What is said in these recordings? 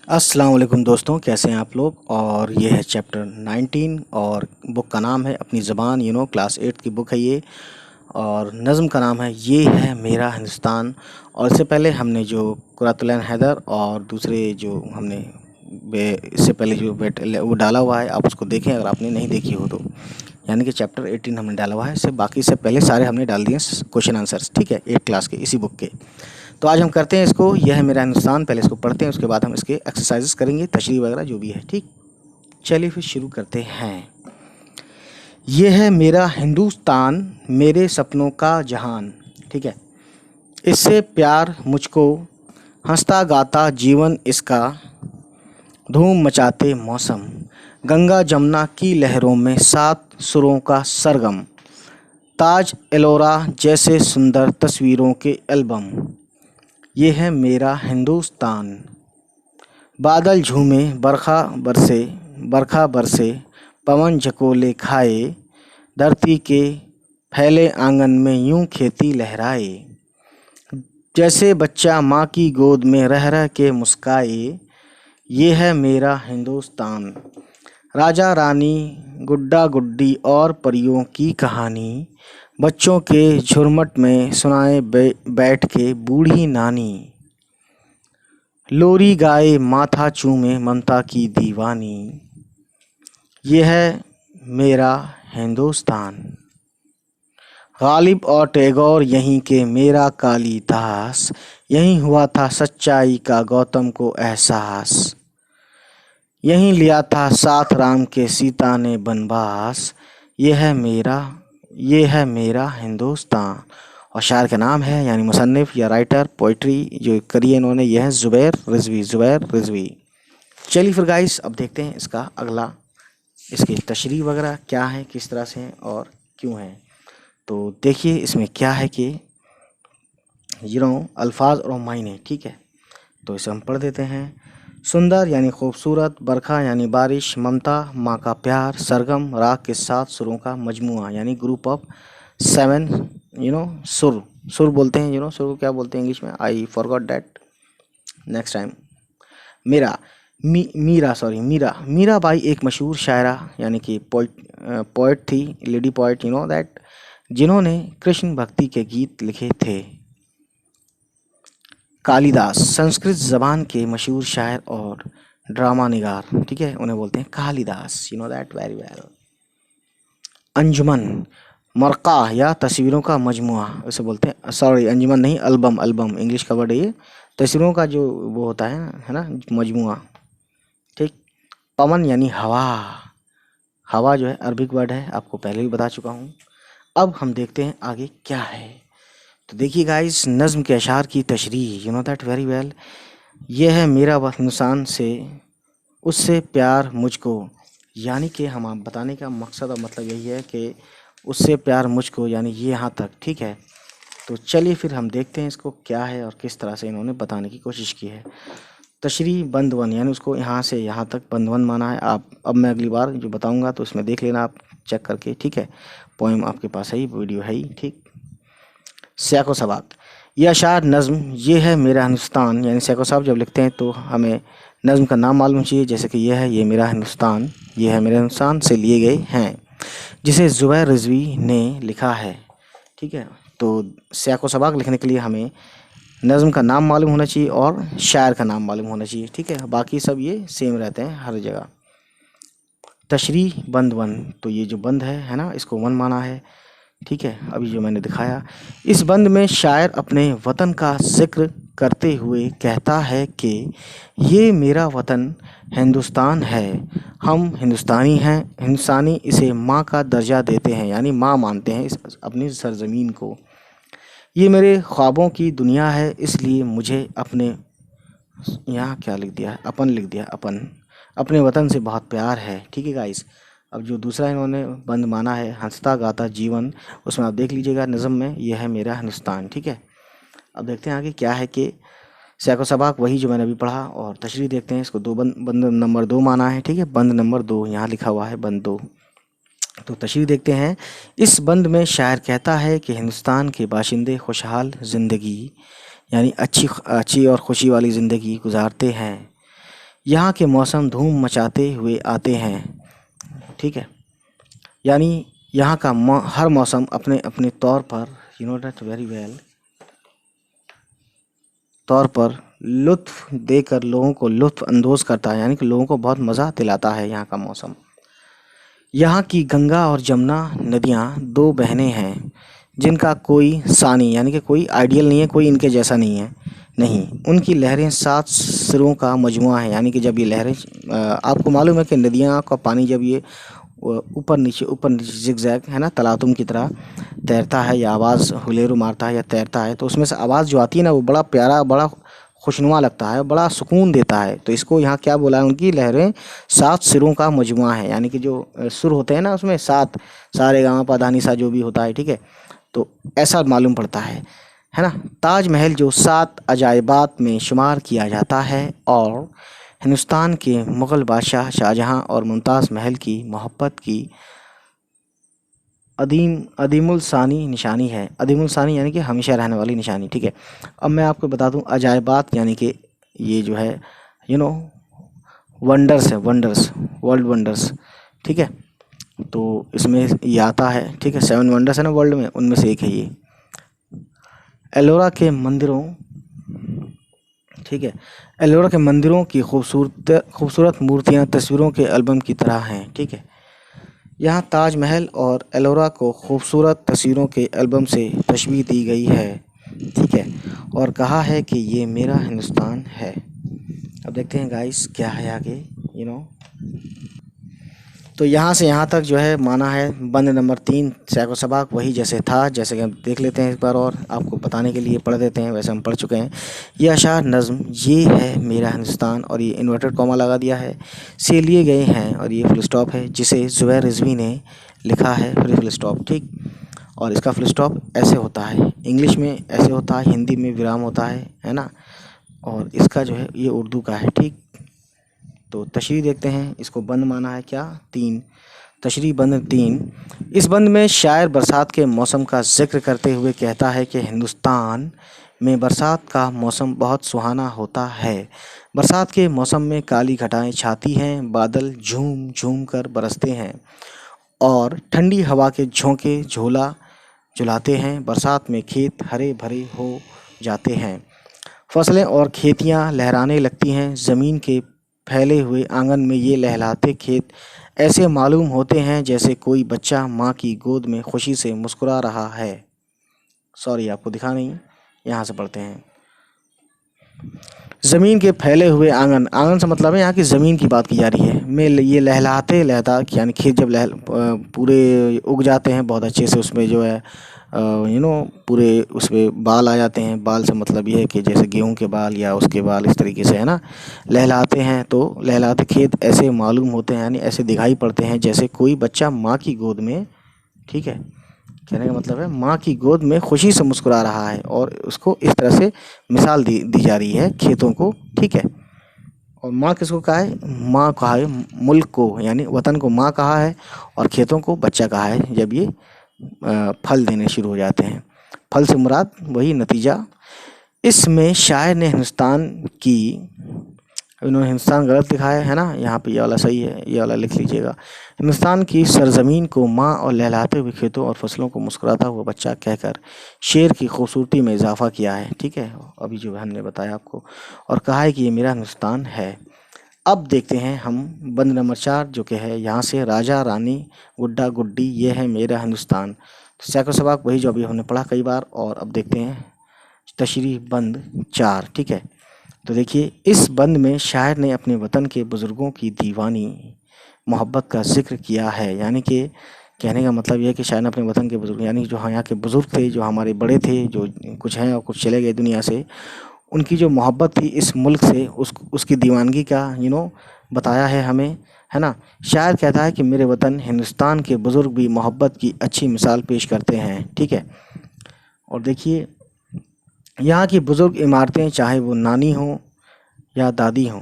अस्सलाम वालेकुम दोस्तों, कैसे हैं आप लोग। और ये है चैप्टर 19 और बुक का नाम है अपनी ज़बान। क्लास 8 की बुक है ये। और नज़्म का नाम है ये है मेरा हिंदुस्तान। और इससे पहले हमने जो कुरातुल हैदर और दूसरे जो हमने इससे पहले जो वो डाला हुआ है, आप उसको देखें अगर आपने नहीं देखी हो तो। यानी कि चैप्टर 18 हमने डाला हुआ है, इससे बाकी से पहले सारे हमने डाल दिए क्वेश्चन आंसर्स, ठीक है, 8 क्लास के इसी बुक के। तो आज हम करते हैं इसको, यह है मेरा हिंदुस्तान। पहले इसको पढ़ते हैं, उसके बाद हम इसके एक्सरसाइजेस करेंगे, तशरीह वगैरह जो भी है, ठीक। चलिए फिर शुरू करते हैं। यह है मेरा हिंदुस्तान, मेरे सपनों का जहान, ठीक है। इससे प्यार मुझको, हंसता गाता जीवन इसका, धूम मचाते मौसम, गंगा जमुना की लहरों में 7 सुरों का सरगम, ताज एलोरा जैसे सुंदर तस्वीरों के एल्बम। ये है मेरा हिंदुस्तान। बादल झूमे, बरखा बरसे, पवन झकोले खाए, धरती के फैले आंगन में यूं खेती लहराए, जैसे बच्चा माँ की गोद में रह रह के मुस्काए। ये है मेरा हिंदुस्तान। राजा रानी, गुड्डा गुड्डी और परियों की कहानी, बच्चों के झुरमुट में सुनाए बैठ के बूढ़ी नानी। लोरी गाए, माथा चूमे, ममता की दीवानी। ये है मेरा हिंदुस्तान। गालिब और टैगोर यहीं के, मेरा कालिदास, यहीं हुआ था सच्चाई का गौतम को एहसास, यहीं लिया था साथ राम के सीता ने बनवास। ये है मेरा हिंदुस्तान। और शायर का नाम है, यानी मुसन्निफ या राइटर, पोइट्री जो करी है इन्होंने, यह है ज़ुबैर रिज़वी। चलिए फिर गाइस, अब देखते हैं इसका अगला, इसकी तशरीह वगैरह क्या है, किस तरह से हैं और क्यों हैं। तो देखिए इसमें क्या है कि अल्फाज और मायने, ठीक है। तो इसे हम पढ़ देते हैं। सुंदर यानी खूबसूरत, बरखा यानी बारिश, ममता माँ का प्यार, सरगम राग के 7 सुरों का मजमुआ यानी ग्रुप ऑफ 7 सुर बोलते हैं। सुर को क्या बोलते हैं इंग्लिश में, I forgot that, next time. Meera Bai एक मशहूर शायरा यानी कि पोइट थी, लेडी पोइट, दैट, जिन्होंने कृष्ण भक्ति के गीत लिखे थे। कालिदास संस्कृत ज़बान के मशहूर शायर और ड्रामा निगार, ठीक है, उन्हें बोलते हैं कालिदास, दैट वेरी वेल। अंजुमन मरका या तस्वीरों का मजमुआ, उसे बोलते हैं, सॉरी अंजुमन नहीं, एल्बम इंग्लिश का वर्ड है ये, तस्वीरों का जो वो होता है ना, मजमुआ, ठीक। पवन यानी हवा, हवा जो है अरबिक वर्ड है, आपको पहले भी बता चुका हूँ। अब हम देखते हैं आगे क्या है। तो देखिए गाइस, नज़्म के अशार की तशरीह, दैट वेरी वेल। यह है मेरा हिंदुस्तान से, उससे प्यार मुझको, यानी कि हम आप बताने का मकसद और मतलब यही है कि उससे प्यार मुझको, यानी ये यहाँ तक, ठीक है। तो चलिए फिर हम देखते हैं इसको क्या है और किस तरह से इन्होंने बताने की कोशिश की है। तशरीह बंदवन, यानी उसको यहाँ से यहाँ तक बंदवन माना है। आप अब मैं अगली बार जो बताऊँगा तो इसमें देख लेना आप चेक करके, ठीक है। पोएम आपके पास है ही, वीडियो है ही, ठीक। सैको सबाक, यह अशार नज़्म ये है मेरा हिंदुस्तान, यानी सैको साहब जब लिखते हैं तो हमें नज़्म का नाम मालूम चाहिए, जैसे कि यह है ये मेरा हिंदुस्तान, ये है मेरा हिंदुस्तान से लिए गए हैं, जिसे ज़ुबैर रिज़वी ने लिखा है, ठीक है। तो सैको सबाक लिखने के लिए हमें नज़्म का नाम मालूम होना चाहिए और शायर का नाम मालूम होना चाहिए, ठीक है। बाकी सब ये सेम रहते हैं हर जगह। तशरीह बंद वन, तो ये जो बंद है ना, इसको वन माना है, ठीक है। अभी जो मैंने दिखाया, इस बंद में शायर अपने वतन का जिक्र करते हुए कहता है कि ये मेरा वतन हिंदुस्तान है, हम हिंदुस्तानी हैं, हिंदुस्तानी इसे माँ का दर्जा देते हैं, यानी माँ मानते हैं इस अपनी सरज़मीन को। ये मेरे ख्वाबों की दुनिया है, इसलिए मुझे अपने, यहाँ क्या लिख दिया है, अपन लिख दिया, अपने वतन से बहुत प्यार है, ठीक है गाइस। अब जो दूसरा इन्होंने बंद माना है, हंसता गाता जीवन, उसमें आप देख लीजिएगा नज़म में, यह है मेरा हिंदुस्तान, ठीक है। अब देखते हैं आगे क्या है कि सैको सबाक वही जो मैंने अभी पढ़ा, और तशरीह देखते हैं। इसको बंद नंबर 2 माना है, ठीक है, बंद नंबर 2 यहाँ लिखा हुआ है, बंद 2। तो तशरीह देखते हैं। इस बंद में शायर कहता है कि हिंदुस्तान के बाशिंदे खुशहाल ज़िंदगी, यानी अच्छी और खुशी वाली ज़िंदगी गुजारते हैं। यहाँ के मौसम धूम मचाते हुए आते हैं। ठीक है, यानी यहाँ का हर मौसम अपने अपने तौर पर, you know that very well, तौर पर लुत्फ देकर लोगों को लुत्फ अंदोज करता है, यानी कि लोगों को बहुत मज़ा दिलाता है यहाँ का मौसम। यहाँ की गंगा और जमुना नदियाँ दो बहनें हैं जिनका कोई सानी, यानी कि कोई आइडियल नहीं है, कोई इनके जैसा नहीं है, नहीं, उनकी लहरें 7 सिरों का मजमुआ है। यानी कि जब ये लहरें, आपको मालूम है कि नदियाँ का पानी जब ये ऊपर नीचे जिगजैग, है ना, तलातुम की तरह तैरता है या आवाज़ हुलेरू मारता है या तैरता है, तो उसमें से आवाज़ जो आती है ना, वो बड़ा प्यारा, बड़ा खुशनुमा लगता है, बड़ा सुकून देता है। तो इसको यहाँ क्या बोला है, उनकी लहरें 7 सिरों का मजमुआ है। यानी कि जो सुर होते हैं ना उसमें 7, सारे गामा पा धा नी सा जो भी होता है, ठीक है, तो ऐसा मालूम पड़ता है ना। ताजमहल जो 7 अजायबात में शुमार किया जाता है और हिंदुस्तान के मुग़ल बादशाह शाहजहां और मुमताज़ महल की मोहब्बत की अदीमुल सानी निशानी है। अदीमुल सानी यानी कि हमेशा रहने वाली निशानी। ठीक है, अब मैं आपको बता दूं, अजायबात यानी कि ये जो है, यू नो, वंडर्स है, वंडर्स, वर्ल्ड वंडर्स। ठीक है, तो इसमें ये आता है, ठीक है, 7 वंडर्स है ना वर्ल्ड में, उनमें से एक है ये। एलोरा के मंदिरों, ठीक है, एलोरा के मंदिरों की खूबसूरत मूर्तियाँ तस्वीरों के एल्बम की तरह हैं। ठीक है, यहाँ ताजमहल और एलोरा को खूबसूरत तस्वीरों के एल्बम से तशबीह दी गई है। ठीक है, और कहा है कि ये मेरा हिंदुस्तान है। अब देखते हैं गाइस क्या है आगे, यू नो। तो यहाँ से यहाँ तक जो है माना है बंद नंबर 3 सैको सबाक वही जैसे था, जैसे कि हम देख लेते हैं एक बार और आपको बताने के लिए पढ़ देते हैं, वैसे हम पढ़ चुके हैं। ये अशार नज़्म ये है मेरा हिंदुस्तान, और ये इन्वर्टेड कॉमा लगा दिया है, से लिए गए हैं, और ये फुल स्टॉप है जिसे ज़ुबैर रिज़वी ने लिखा है, फिर फुल स्टॉप। ठीक, और इसका फुल स्टॉप ऐसे होता है, इंग्लिश में ऐसे होता है, हिंदी में विराम होता है ना, और इसका जो है ये उर्दू का है। ठीक, तो तशरीह देखते हैं, इसको बंद माना है क्या, 3, तशरीह बंद 3। इस बंद में शायर बरसात के मौसम का जिक्र करते हुए कहता है कि हिंदुस्तान में बरसात का मौसम बहुत सुहाना होता है। बरसात के मौसम में काली घटाएं छाती हैं, बादल झूम झूम कर बरसते हैं और ठंडी हवा के झोंके झोला झुलाते हैं। बरसात में खेत हरे भरे हो जाते हैं, फसलें और खेतियाँ लहराने लगती हैं। ज़मीन के फैले हुए आंगन में ये लहलहाते खेत ऐसे मालूम होते हैं जैसे कोई बच्चा माँ की गोद में खुशी से मुस्कुरा रहा है। सॉरी, आपको दिखा नहीं, यहाँ से पढ़ते हैं। ज़मीन के फैले हुए आंगन, आंगन से मतलब है यहाँ की ज़मीन की बात की जा रही है, में ये लहलहाते लहता, यानी खेत जब पूरे उग जाते हैं बहुत अच्छे से, उसमें जो है यू नो पूरे उसमें बाल आ जाते हैं। बाल से मतलब ये है कि जैसे गेहूं के बाल या उसके बाल, इस तरीके से, है ना, लहलाते हैं। तो लहलाते खेत ऐसे मालूम होते हैं, यानी ऐसे दिखाई पड़ते हैं जैसे कोई बच्चा माँ की गोद में, ठीक है, कहने का मतलब है माँ की गोद में खुशी से मुस्कुरा रहा है, और उसको इस तरह से मिसाल दी जा रही है खेतों को। ठीक है, और माँ किसको कहा है, माँ कहा है मुल्क को, यानी वतन को माँ कहा है, और खेतों को बच्चा कहा है जब ये फल देने शुरू हो जाते हैं। फल से मुराद वही नतीजा। इसमें शायर ने हिंदुस्तान की, इन्होंने हिंदुस्तान गलत लिखा है ना, यहाँ पे ये वाला सही है, ये वाला लिख लीजिएगा। हिंदुस्तान की सरजमीन को माँ और लहलाते हुए खेतों और फसलों को मुस्कुराता हुआ बच्चा कहकर शेर की खूबसूरती में इजाफा किया है। ठीक है, अभी जो हमने बताया आपको, और कहा है कि ये मेरा हिंदुस्तान है। अब देखते हैं हम बंद नंबर 4 जो कि है, यहाँ से राजा रानी गुड्डा गुड्डी ये है मेरा हिंदुस्तान। तो सैको सबाक वही जो अभी हमने पढ़ा कई बार, और अब देखते हैं तशरीह बंद 4। ठीक है, तो देखिए इस बंद में शायर ने अपने वतन के बुज़ुर्गों की दीवानी मोहब्बत का जिक्र किया है। यानी कि कहने का मतलब यह है कि शायर ने अपने वतन के बुज़ुर्ग, यानी जो यहाँ के बुज़ुर्ग थे, जो हमारे बड़े थे, जो कुछ हैं और कुछ चले गए दुनिया से, उनकी जो मोहब्बत थी इस मुल्क से, उसकी दीवानगी का बताया है हमें, है ना। शायर कहता है कि मेरे वतन हिंदुस्तान के बुज़ुर्ग भी मोहब्बत की अच्छी मिसाल पेश करते हैं। ठीक है, और देखिए यहाँ की बुज़ुर्ग इमारतें, चाहे वो नानी हों या दादी हों,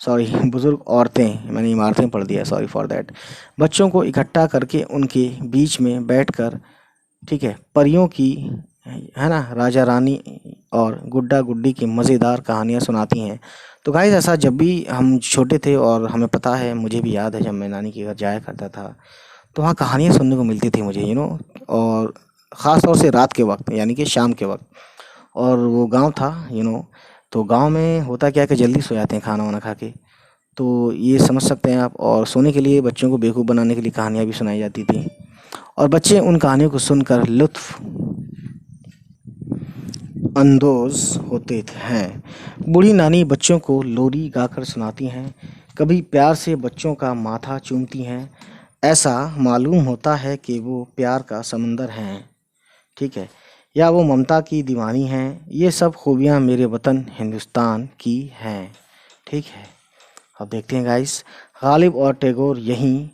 सॉरी बुज़ुर्ग औरतें, मैंने इमारतें पढ़ दिया, सॉरी फॉर दैट, बच्चों को इकट्ठा करके उनके बीच में बैठकर, ठीक है, परियों की है ना, राजा रानी और गुड्डा गुड्डी की मज़ेदार कहानियाँ सुनाती हैं। तो गाइस ऐसा जब भी हम छोटे थे और हमें पता है, मुझे भी याद है जब मैं नानी के घर जाया करता था तो वहाँ कहानियाँ सुनने को मिलती थी मुझे, और ख़ास तौर से रात के वक्त यानी कि शाम के वक्त। और वो गांव था, तो गांव में होता क्या है कि जल्दी सो जाते हैं खाना वाना खा के। तो ये समझ सकते हैं आप, और सोने के लिए बच्चों को बेवकूफ़ बनाने के लिए कहानियाँ भी सुनाई जाती थी और बच्चे उन कहानियों को सुनकर लुत्फ अंदोज होते हैं। बूढ़ी नानी बच्चों को लोरी गाकर सुनाती हैं, कभी प्यार से बच्चों का माथा चूमती हैं। ऐसा मालूम होता है कि वो प्यार का समंदर हैं, ठीक है, या वो ममता की दीवानी हैं। ये सब खूबियाँ मेरे वतन हिंदुस्तान की हैं, ठीक है। अब देखते हैं गाइस, गालिब और टैगोर यहीं,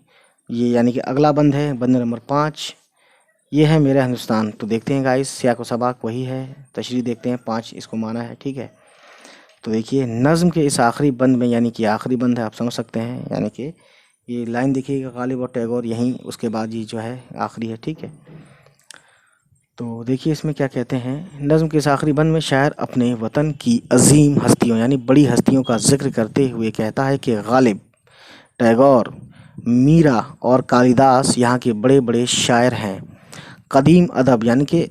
ये यानी कि अगला बंद है, बंद नंबर 5। ये है मेरा हिंदुस्तान। तो देखते हैं गाइस, सियाक व सबाक वही है, तशरीह देखते हैं, 5 इसको माना है, ठीक है। तो देखिए नज़्म के इस आखिरी बंद में, यानी कि आखिरी बंद है, आप समझ सकते हैं, यानी कि ये लाइन देखिएगा, गालिब और टैगोर यहीं, उसके बाद ये जो है आखिरी है, ठीक है। तो देखिए इसमें क्या कहते हैं, नज़्म के इस आखिरी बंद में शायर अपने वतन की अजीम हस्तियों यानी बड़ी हस्तियों का जिक्र करते हुए कहता है कि गालिब, टैगोर, मीरा और कालिदास यहाँ के बड़े बड़े शायर हैं। कदीम अदब यानी कि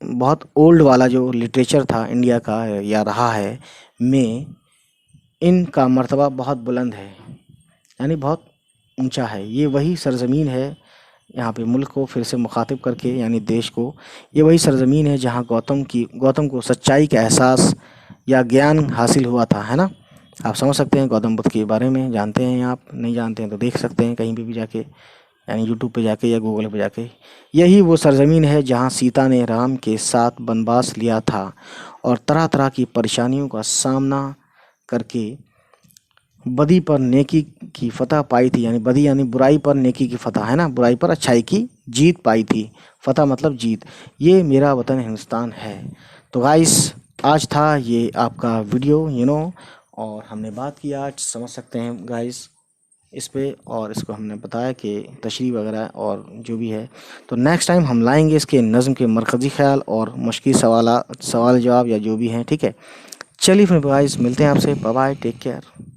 बहुत ओल्ड वाला जो लिटरेचर था इंडिया का या रहा है में, इनका मर्तबा बहुत बुलंद है, यानी बहुत ऊंचा है। ये वही सरज़मीन है, यहाँ पे मुल्क को फिर से मुखातिब करके यानी देश को, ये वही सरज़मीन है जहाँ गौतम को सच्चाई का एहसास या ज्ञान हासिल हुआ था, है ना। आप समझ सकते हैं, गौतम बुद्ध के बारे में जानते हैं, आप नहीं जानते हैं तो देख सकते हैं कहीं भी जाके, यानी यूट्यूब पे जाके या गूगल पे जाके। यही वो सरज़मीन है जहाँ सीता ने राम के साथ वनवास लिया था और तरह तरह की परेशानियों का सामना करके बदी पर नेकी की फतह पाई थी, यानी बदी यानी बुराई पर नेकी की फतह, है ना, बुराई पर अच्छाई की जीत पाई थी। फतह मतलब जीत। ये मेरा वतन हिंदुस्तान है। तो गाइस आज था ये आपका वीडियो, और हमने बात की आज, समझ सकते हैं गाइस इस पे, और इसको हमने बताया कि तशरीह वगैरह और जो भी है। तो नेक्स्ट टाइम हम लाएंगे इसके नज़्म के मरकज़ी ख्याल और मुश्किल सवाल जवाब या जो भी हैं, ठीक है। चलिए फिर गाइस मिलते हैं आपसे, बाय बाय, टेक केयर।